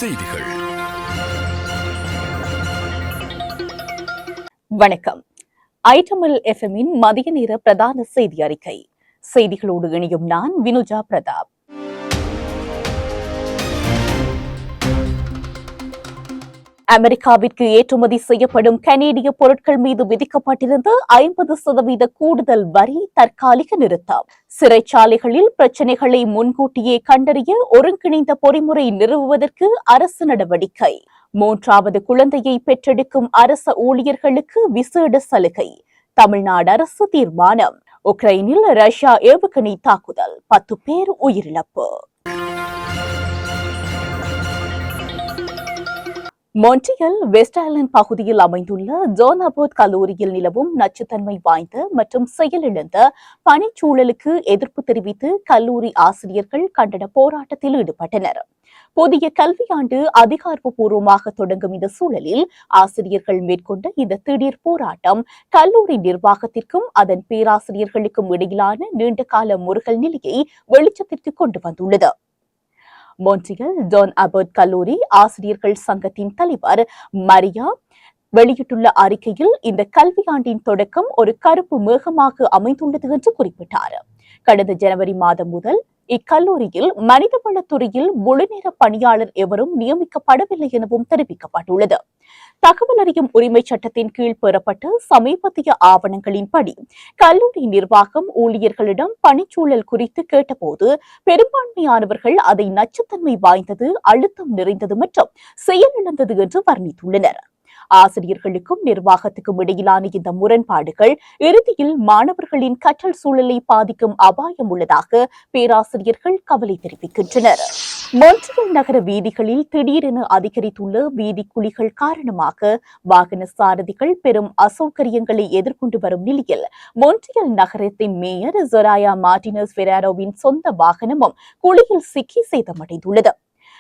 செய்திகள். வணக்கம். ஐடமில் எஃப்எம்மின் மதிய நேர பிரதான செய்தி அறிக்கை. செய்திகளோடு இணையும் நான் வினுஜா பிரதாப். அமெரிக்காவிற்கு ஏற்றுமதி செய்யப்படும் கனேடிய பொருட்கள் மீது விதிக்கப்பட்டிருந்த 50% கூடுதல் வரி தற்காலிக நிறுத்தம். சிறைச்சாலைகளில் பிரச்சினைகளை முன்கூட்டியே கண்டறிய ஒருங்கிணைந்த பொறிமுறை நிறுவுவதற்கு அரசு நடவடிக்கை. 3வது குழந்தையை பெற்றெடுக்கும் அரச ஊழியர்களுக்கு விசேட சலுகை. தமிழ்நாடு அரசு தீர்மானம். உக்ரைனில் ரஷ்யா ஏவுகணை தாக்குதல், 10 பேர் உயிரிழப்பு. மொன்ட்ரியல் வெஸ்ட் ஐலண்ட் பகுதியில் அமைந்துள்ள ஜான் அபோட் கல்லூரியில் நிலவும் நச்சுத்தன்மை வாய்ந்த மற்றும் செயலிழந்த பணிச்சூழலுக்கு எதிர்ப்பு தெரிவித்து கல்லூரி ஆசிரியர்கள் கண்டன போராட்டத்தில் ஈடுபட்டனர். புதிய கல்வியாண்டு அதிகாரப்பூர்வமாக தொடங்கும் இந்த சூழலில் ஆசிரியர்கள் மேற்கொண்ட இந்த திடீர் போராட்டம் கல்லூரி நிர்வாகத்திற்கும் அதன் பேராசிரியர்களுக்கும் இடையிலான நீண்டகால முறுகல் நிலையை வெளிச்சத்திற்கு கொண்டு வந்துள்ளது. மொன்ட்ரியல் ஜான் அபோட் கல்லூரி ஆசிரியர்கள் சங்கத்தின் தலைவர் மரியா வெளியிட்டுள்ள அறிக்கையில் இந்த கல்வியாண்டின் தொடக்கம் ஒரு கருப்பு மேகமாக அமைந்துள்ளது என்று குறிப்பிட்டார். கடந்த ஜனவரி மாதம் முதல் இக்கல்லூரியில் மனிதவளத்துறையில் முழுநேர பணியாளர் எவரும் நியமிக்கப்படவில்லை எனவும் தெரிவிக்கப்பட்டுள்ளது. தகவல் அறியும் உரிமை சட்டத்தின் கீழ் பெறப்பட்ட சமீபத்திய ஆவணங்களின்படி கல்லூரி நிர்வாகம் ஊழியர்களிடம் பணிச்சூழல் குறித்து கேட்டபோது பெரும்பான்மையானவர்கள் அதை நச்சுத்தன்மை வாய்ந்தது, அழுத்தம் நிறைந்தது மற்றும் செயலிழந்தது என்று வர்ணித்துள்ளனர். ஆசிரியர்களுக்கும் நிர்வாகத்துக்கும் இடையிலான இந்த முரண்பாடுகள் இறுதியில் மாணவர்களின் கற்றல் சூழலை பாதிக்கும் அபாயம் உள்ளதாக பேராசிரியர்கள் கவலை தெரிவிக்கின்றனர். மொன்ட்ரியல் நகர வீதிகளில் திடீரென அதிகரித்துள்ள வீதி குழிகள் காரணமாக வாகன சாரதிகள் பெரும் அசௌகரியங்களை எதிர்கொண்டு வரும் நிலையில் மொன்ட்ரியல் நகரத்தின் மேயர் ஜொராயா மார்டினஸ் ஃபெராரோவின் சொந்த வாகனமும் குழியில் சிக்கி சேதமடைந்துள்ளது.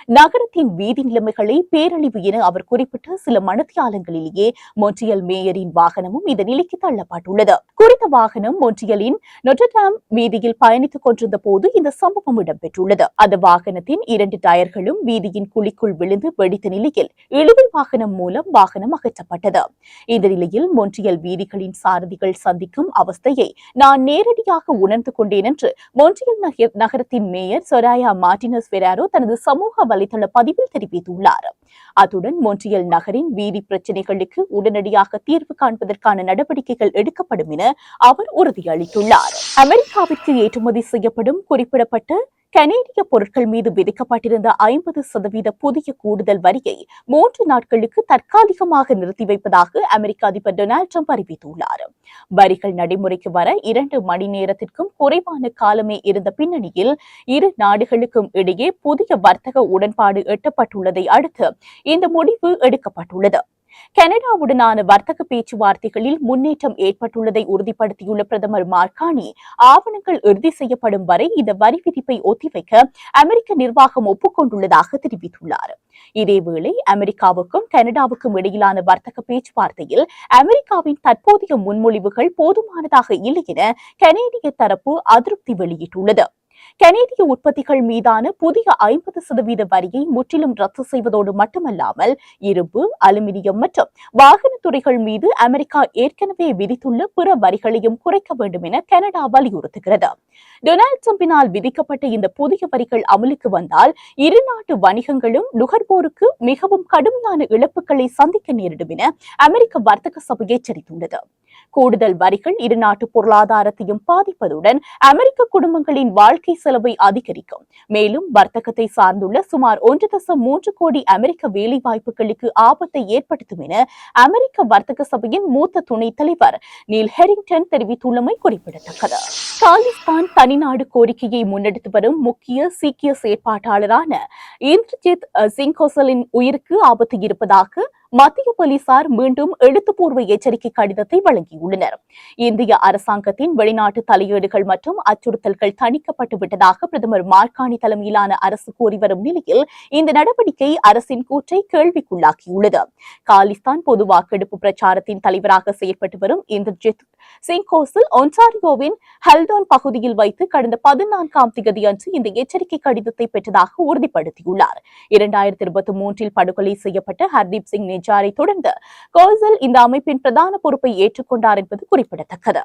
நகரத்தின் வீதி நிலைமைகளை பேரழிவு என அவர் குறிப்பிட்ட சில மணித்தியாலங்களிலேயே மொன்ட்ரியல் மேயரின் வாகனமும் இந்த நிலைக்கு தள்ளப்பட்டுள்ளது. குறித்த வாகனம் மொன்ட்ரியலின் நொட்டர்டாம் வீதியில் பயணித்துக் கொண்டிருந்த போது இந்த சம்பவம் இடம்பெற்றுள்ளது. அந்த வாகனத்தின் 2 டயர்களும் வீதியின் குழிக்குள் விழுந்து வெடித்த நிலையில் இழுவை வாகனம் மூலம் வாகனம் அகற்றப்பட்டது. இந்த நிலையில் மொன்ட்ரியல் வீதிகளின் சாரதிகள் சந்திக்கும் அவஸ்தையை நான் நேரடியாக உணர்ந்து கொண்டேன் என்று மொன்ட்ரியல் நகரத்தின் மேயர் சொராயா மார்டினஸ் ஃபெராரோ தனது சமூக வலைதள பதிவில் தெரிவித்துள்ளார். அத்துடன் மொன்ட்ரியல் நகரின் வீதி பிரச்சினைகளுக்கு உடனடியாக தீர்வு காண்பதற்கான நடவடிக்கைகள் எடுக்கப்படும் என அவர் உறுதியளித்துள்ளார். அமெரிக்காவிற்கு ஏற்றுமதி செய்யப்படும் குறிப்பிடப்பட்ட கனேடிய பொருட்கள் மீது விதிக்கப்பட்டிருந்த 50% புதிய கூடுதல் வரியை 3 நாட்களுக்கு தற்காலிகமாக நிறுத்தி வைப்பதாக அமெரிக்க அதிபர் டொனால்ட் ட்ரம்ப் அறிவித்துள்ளார். வரிகள் நடைமுறைக்கு வர 2 மணி நேரத்திற்கும் குறைவான காலமே இருந்த பின்னணியில் இரு நாடுகளுக்கும் இடையே புதிய வர்த்தக உடன்பாடு எட்டப்பட்டுள்ளதை அடுத்து இந்த முடிவு எடுக்கப்பட்டுள்ளது. கனடாவுடனான வர்த்தக பேச்சுவார்த்தைகளில் முன்னேற்றம் ஏற்பட்டுள்ளதை உறுதிப்படுத்தியுள்ள பிரதமர் மார்கானி ஆவணங்கள் இறுதி செய்யப்படும் வரை இந்த வரி விதிப்பை ஒத்திவைக்க அமெரிக்க நிர்வாகம் ஒப்புக்கொண்டுள்ளதாக தெரிவித்துள்ளார். இதேவேளை அமெரிக்காவுக்கும் கனடாவுக்கும் இடையிலான வர்த்தக பேச்சுவார்த்தையில் அமெரிக்காவின் தற்போதைய முன்மொழிவுகள் போதுமானதாக இல்லை என கனேடிய தரப்பு அதிருப்தி வெளியிட்டுள்ளது. கனேடிய உற்பத்திகள் மீதான புதிய 50% வரியை முற்றிலும் ரத்து செய்வதோடு மட்டுமல்லாமல் இரும்பு, அலுமினியம் மற்றும் வாகனத்துறைகள் மீது அமெரிக்கா ஏற்கனவே விதித்துள்ள பிற வரிகளையும் குறைக்க வேண்டும் என கனடா வலியுறுத்துகிறது. டொனால்ட் ட்ரம்பினால் விதிக்கப்பட்ட இந்த புதிய வரிகள் அமலுக்கு வந்தால் இரு நாட்டு வணிகங்களும் நுகர்வோருக்கு மிகவும் கடுமையான இழப்புகளை சந்திக்க நேரிடும் என அமெரிக்க வர்த்தக சபை எச்சரித்துள்ளது. கூடுதல் வரிகள் இரு நாட்டு பொருளாதாரத்தையும் பாதிப்பதுடன் அமெரிக்க குடும்பங்களின் வாழ்க்கை செலவை அதிகரிக்கும். மேலும் வர்த்தகத்தை சார்ந்துள்ள சுமார் 1.3 கோடி அமெரிக்க வேலைவாய்ப்புகளுக்கு ஆபத்தை ஏற்படுத்தும் என அமெரிக்க வர்த்தக சபையின் மூத்த துணைத் தலைவர் நீல் ஹெரிங்டன் தெரிவித்துள்ளமை குறிப்பிடத்தக்கது. காலிஸ்தான் தனிநாடு கோரிக்கையை முன்னெடுத்து வரும் முக்கிய சீக்கிய செயற்பாட்டாளரான இந்திரஜித் சிங் கோசலின் உயிருக்கு ஆபத்து இருப்பதாக மத்திய போலீசார் மீண்டும் எழுத்துப்பூர்வ எச்சரிக்கை கடிதத்தை வழங்கியுள்ளனர். இந்திய அரசாங்கத்தின் வெளிநாட்டு தலையீடுகள் மற்றும் அச்சுறுத்தல்கள் தணிக்கப்பட்டு விட்டதாக பிரதமர் மார்கானி தலைமையிலான அரசு கூறி வரும் நிலையில் இந்த நடவடிக்கை அரசின் கூற்றை கேள்விக்குள்ளாக்கியுள்ளது. காலிஸ்தான் பொது வாக்கெடுப்பு பிரச்சாரத்தின் தலைவராக செயற்பட்டு வரும் இந்திரஜித் சிங் கோசல் ஒன்டாரியோவின் ஹெல்டான் பகுதியில் வைத்து கடந்த 14ஆம் தேதி அன்று இந்த எச்சரிக்கை கடிதத்தை பெற்றதாக உறுதிப்படுத்தியுள்ளார். 2023 படுகொலை செய்யப்பட்ட ஹர்தீப் சிங் நிஜாரை தொடர்ந்து கோசல் இந்த அமைப்பின் பிரதான பொறுப்பை ஏற்றுக்கொண்டார் என்பது குறிப்பிடத்தக்கது.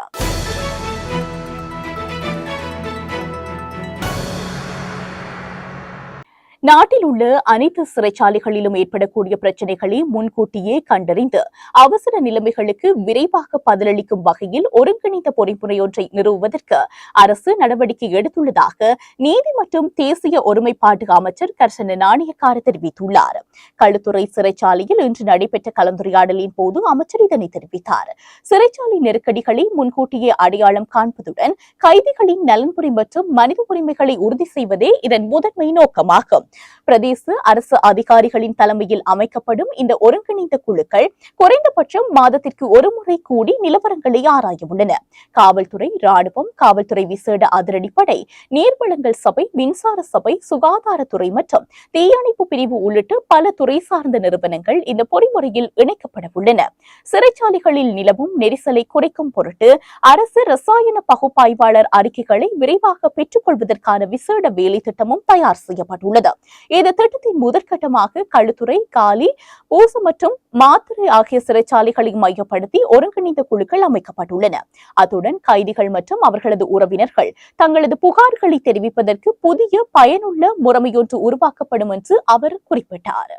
நாட்டில் உள்ள அனைத்து சிறைச்சாலைகளிலும் ஏற்படக்கூடிய பிரச்சினைகளை முன்கூட்டியே கண்டறிந்து அவசர நிலைமைகளுக்கு விரைவாக பதிலளிக்கும் வகையில் ஒருங்கிணைந்த பொறிமுறையொன்றை நிறுவுவதற்கு அரசு நடவடிக்கை எடுத்துள்ளதாக நீதி மற்றும் தேசிய ஒருமைப்பாட்டு அமைச்சர் கர்சன நாணயக்கார தெரிவித்துள்ளார். களுத்துறை சிறைச்சாலையில் இன்று நடைபெற்ற கலந்துரையாடலின் போது அமைச்சர் இதனை தெரிவித்தார். சிறைச்சாலை நெருக்கடிகளை முன்கூட்டியே அடையாளம் காண்பதுடன் கைதிகளின் நலன்புரி மற்றும் மனித உரிமைகளை உறுதி செய்வதே இதன் முதன்மை நோக்கமாகும். பிரதேச அரசு அதிகாரிகளின் தலைமையில் அமைக்கப்படும் இந்த ஒருங்கிணைந்த குழுக்கள் குறைந்தபட்சம் மாதத்திற்கு ஒருமுறை கூடி நிலவரங்களை ஆராய உள்ளன. காவல்துறை, ராணுவம், காவல்துறை விசேட அதிரடிப்படை, நீர்வளங்கள் சபை, மின்சார சபை, சுகாதாரத்துறை மற்றும் தீயணைப்பு பிரிவு உள்ளிட்ட பல துறை சார்ந்த நிறுவனங்கள் இந்த பொறிமுறையில் இணைக்கப்பட உள்ளன. சிறைச்சாலைகளில் நிலவும் நெரிசலை குறைக்கும் பொருட்டு அரசு ரசாயன பகுப்பாய்வாளர் அறிக்கைகளை விரைவாக பெற்றுக் கொள்வதற்கான விசேட வேலை திட்டமும் தயார் செய்யப்பட்டுள்ளது. இந்த திட்டத்தின் முதற்கட்டமாக களுத்துறை, காலி, பூச மற்றும் மாத்திரை ஆகிய சிறைச்சாலைகளை மையப்படுத்தி ஒருங்கிணைந்த குழுக்கள் அமைக்கப்பட்டுள்ளன. அத்துடன் கைதிகள் மற்றும் அவர்களது உறவினர்கள் தங்களது புகார்களை தெரிவிப்பதற்கு புதிய பயனுள்ள முறைமையொன்று உருவாக்கப்படும் என்று அவர் குறிப்பிட்டார்.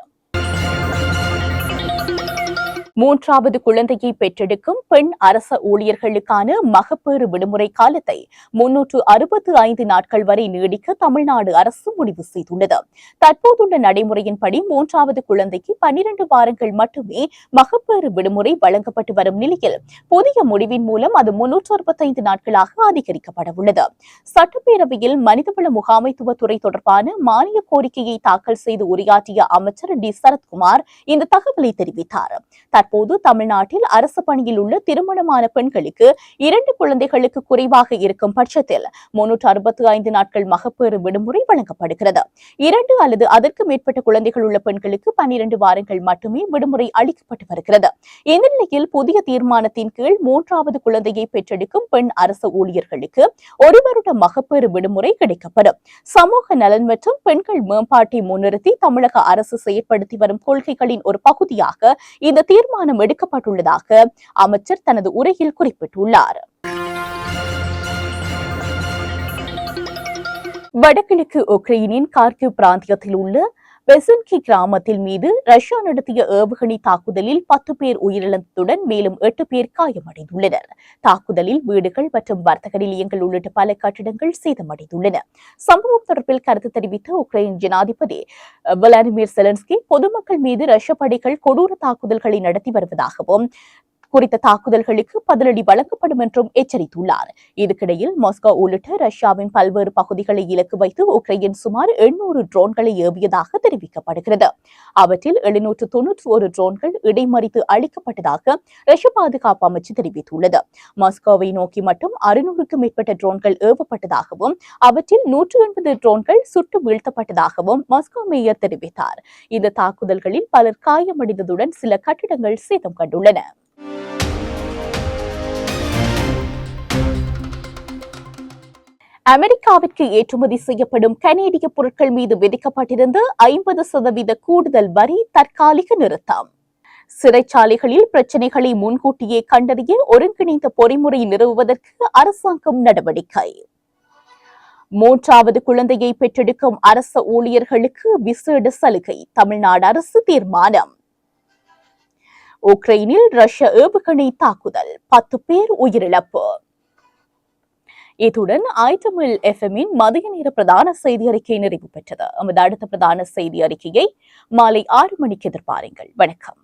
3வது குழந்தையை பெற்றெடுக்கும் பெண் அரச ஊழியர்களுக்கான மகப்பேறு விடுமுறை காலத்தை 365 நாட்கள் வரை நீடிக்க தமிழ்நாடு அரசு முடிவு செய்துள்ளது. தற்போதுள்ள நடைமுறையின்படி 3வது குழந்தைக்கு 12 வாரங்கள் மட்டுமே மகப்பேறு விடுமுறை வழங்கப்பட்டு வரும் நிலையில் புதிய முடிவின் மூலம் அது 365 நாட்களாக அதிகரிக்கப்பட உள்ளது. சட்டப்பேரவையில் மனிதவள முகாமைத்துவத்துறை தொடர்பான மானிய கோரிக்கையை தாக்கல் செய்து உரையாற்றிய அமைச்சர் டி சரத்குமார் இந்த தகவலை தெரிவித்தார். தற்போது தமிழ்நாட்டில் அரசு பணியில் உள்ள திருமணமான பெண்களுக்கு 2 குழந்தைகளுக்கு குறைவாக இருக்கும் பட்சத்தில் 365 நாட்கள் மகப்பேறு விடுமுறை வழங்கப்படுகிறது. 2 அல்லது அதற்கு மேற்பட்ட குழந்தைகள் உள்ள பெண்களுக்கு 12 வாரங்கள் மட்டுமே விடுமுறை அளிக்கப்பட்டு வருகிறது. இந்த நிலையில் புதிய தீர்மானத்தின் கீழ் 3வது குழந்தையை பெற்றெடுக்கும் பெண் அரசு ஊழியர்களுக்கு 1 வருட மகப்பேறு விடுமுறை கிடைக்கப்படும். சமூக நலன் மற்றும் பெண்கள் மேம்பாட்டை முன்னிறுத்தி தமிழக அரசு செயற்படுத்தி வரும் கொள்கைகளின் ஒரு பகுதியாக இந்த தீர்மானம் எடுக்கப்பட்டுள்ளதாக அமைச்சர் தனது உரையில் குறிப்பிட்டுள்ளார். வடகிழக்கு உக்ரைனின் கார்கிவ் பிராந்தியத்தில் உள்ள வெசுன்கி கிராமத்தில் மீது ரஷ்யா நடத்திய ஏவுகணை தாக்குதலில் 10 பேர் உயிரிழந்ததுடன் மேலும் 8 பேர் காயமடைந்துள்ளனர். தாக்குதலில் வீடுகள் மற்றும் வர்த்தக நிலையங்கள் உள்ளிட்ட பல கட்டிடங்கள் சேதமடைந்துள்ளன. சம்பவம் தொடர்பில் கருத்து தெரிவித்த உக்ரைன் ஜனாதிபதி விளாடிமிர் செலன்ஸ்கி பொதுமக்கள் மீது ரஷ்ய படைகள் கொடூர தாக்குதல்களை நடத்தி வருவதாகவும் குறித்த தாக்குதல்களுக்கு பதிலடி வழங்கப்படும் என்றும் எச்சரித்துள்ளார். இதுக்கிடையில் மாஸ்கோ உள்ளிட்ட ரஷ்யாவின் பல்வேறு பகுதிகளை இலக்கு வைத்து உக்ரைன் சுமார் 800 ட்ரோன்களை ஏவியதாக தெரிவிக்கப்படுகிறது. அவற்றில் 791 ட்ரோன்கள் இடைமறித்து அளிக்கப்பட்டதாக ரஷ்ய பாதுகாப்பு அமைச்சு தெரிவித்துள்ளது. மாஸ்கோவை நோக்கி மட்டும் 600க்கும் மேற்பட்ட ட்ரோன்கள் ஏவப்பட்டதாகவும் அவற்றில் 180 ட்ரோன்கள் சுட்டு வீழ்த்தப்பட்டதாகவும் மாஸ்கோ மேயர் தெரிவித்தார். இந்த தாக்குதல்களில் பலர் காயமடைந்ததுடன் சில கட்டிடங்கள் சேதம் கண்டுள்ளன. அமெரிக்காவிற்கு ஏற்றுமதி செய்யப்படும் கனேடிய பொருட்கள் மீது விதிக்கப்பட்டிருந்த 50% கூடுதல் வரி தற்காலிக நிறுத்தம். சிறைச்சாலைகளில் பிரச்சினைகளை முன்கூட்டியே கண்டறிய ஒருங்கிணைந்த பொறிமுறை நிறுவுவதற்கு அரசாங்கம் நடவடிக்கை. 3வது குழந்தையை பெற்றெடுக்கும் அரச ஊழியர்களுக்கு விசேட சலுகை தமிழ்நாடு அரசு தீர்மானம். உக்ரைனில் ரஷ்ய ஏவுகணை தாக்குதல் 10 பேர் உயிரிழப்பு. இத்துடன் ஐடமில் எஃப்எம்மின் மதிய நேர பிரதான செய்தி அறிக்கை நிறைவு பெற்றது. நமது அடுத்த பிரதான செய்தி அறிக்கையை மாலை 6 மணிக்கு எதிர்பாருங்கள். வணக்கம்.